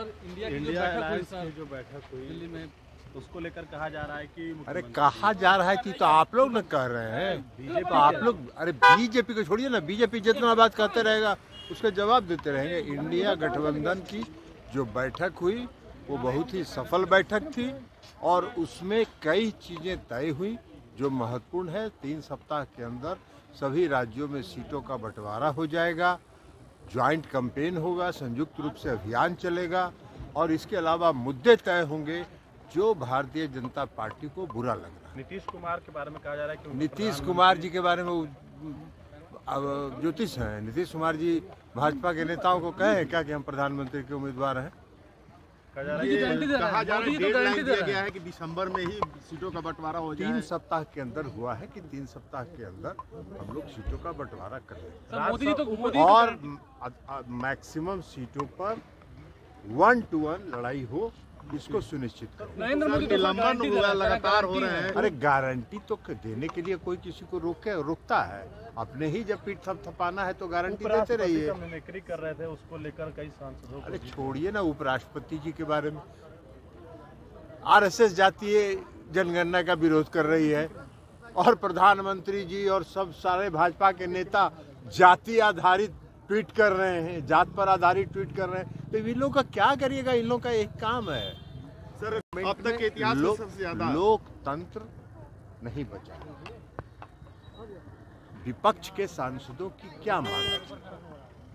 Sir India की जो बैठक हुई दिल्ली में, उसको लेकर कहा जा रहा है कि अरे कहा जा रहा है कि तो आप लोग न कह रहे हैं, तो आप लोग अरे बीजेपी को छोड़िए ना, बीजेपी जितना बात करते रहेगा उसका जवाब देते रहेंगे। इंडिया गठबंधन की जो बैठक हुई वो बहुत ही सफल बैठक थी और उसमें कई चीज़ें तय हुई जो महत्वपूर्ण है। 3 सप्ताह के अंदर सभी राज्यों में सीटों का बंटवारा हो जाएगा, ज्वाइंट कैंपेन होगा, संयुक्त रूप से अभियान चलेगा और इसके अलावा मुद्दे तय होंगे जो भारतीय जनता पार्टी को बुरा लग रहा है। नीतीश कुमार के बारे में कहा जा रहा है कि नीतीश कुमार जी के बारे में ज्योतिष हैं। नीतीश कुमार जी भाजपा के नेताओं को कहे क्या कि हम प्रधानमंत्री के उम्मीदवार हैं? कहा जा रहा है डेडलाइन दिया गया है कि दिसंबर में ही सीटों का बंटवारा हो जाए। 3 सप्ताह के अंदर हुआ है कि 3 सप्ताह के अंदर हम लोग सीटों का बंटवारा कर लेंगे और मैक्सिमम सीटों पर 1 to 1 लड़ाई हो, इसको सुनिश्चित करें। नरेंद्र मोदी निलंबन हुआ लगातार हो रहे हैं। अरे गारंटी तो देने के लिए कोई किसी को रोकता है? अपने ही जब पीठ थपथपाना है तो गारंटी देते रहिए। मिमिक्री कर रहे थे, उसको लेकर कई सांसदों। अरे छोड़िए ना उपराष्ट्रपति जी के बारे में। आरएसएस जातीय जनगणना का विरोध कर रही है और प्रधानमंत्री जी और सब सारे भाजपा के नेता जाति आधारित ट्वीट कर रहे हैं, जात पर आधारित ट्वीट कर रहे हैं। तो इन लोगों का क्या करिएगा? इन लोगों का एक काम है सर, अब तक के इतिहास में सबसे ज्यादा लोकतंत्र नहीं बचा। विपक्ष के सांसदों की क्या मांग थी?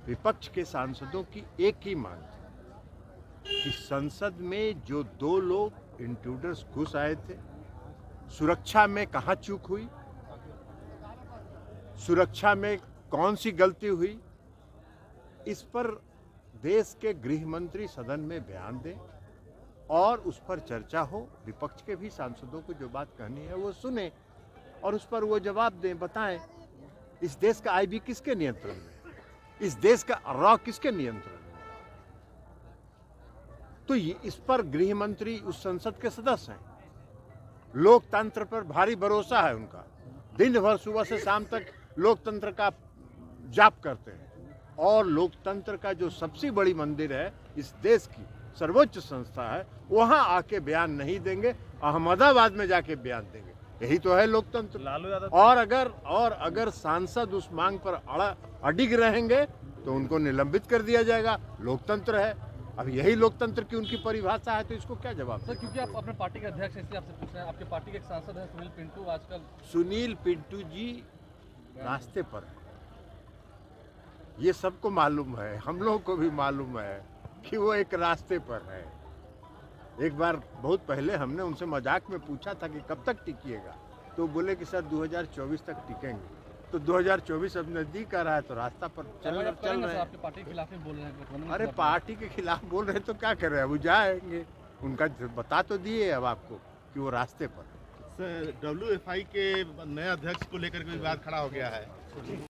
विपक्ष के सांसदों की एक ही मांग थी कि संसद में जो 2 लोग इंट्रूडर्स घुस आए थे, सुरक्षा में कहां चूक हुई, सुरक्षा में कौन सी गलती हुई, इस पर देश के गृह मंत्री सदन में बयान दें और उस पर चर्चा हो। विपक्ष के भी सांसदों को जो बात कहनी है वो सुने और उस पर वो जवाब दें, बताएं इस देश का आईबी किसके नियंत्रण में, इस देश का रॉ किसके नियंत्रण में। तो इस पर गृह मंत्री उस संसद के सदस्य हैं, लोकतंत्र पर भारी भरोसा है उनका, दिन भर सुबह से शाम तक लोकतंत्र का जाप करते हैं और लोकतंत्र का जो सबसे बड़ी मंदिर है, इस देश की सर्वोच्च संस्था है, वहां आके बयान नहीं देंगे, अहमदाबाद में जाके बयान देंगे। यही तो है लोकतंत्र। और अगर सांसद उस मांग पर अडिग रहेंगे तो उनको निलंबित कर दिया जाएगा। लोकतंत्र है, अब यही लोकतंत्र की उनकी परिभाषा है, तो इसको क्या जवाब सर? क्योंकि आप अपने पार्टी के अध्यक्ष, इसलिए आपसे पूछ रहे हैं। आपके पार्टी के एक सांसद है सुनील पिंटू, आजकल सुनील पिंटू जी रास्ते पर है, ये सबको मालूम है, हम लोगों को भी मालूम है कि वो एक रास्ते पर है। एक बार बहुत पहले हमने उनसे मजाक में पूछा था कि कब तक टिकिएगा, तो बोले कि सर 2024 तक टिकेंगे। तो 2024 अब नजदीक आ रहा है तो रास्ता पर चल रहे हैं। आपके पार्टी के खिलाफ ही बोल रहे हैं? अरे पार्टी के खिलाफ बोल रहे हैं तो क्या कर रहे हैं, वो जाएंगे, उनका बता तो दिए अब आपको कि वो रास्ते पर। सर, WFI के नए अध्यक्ष को लेकर कोई विवाद खड़ा हो गया है।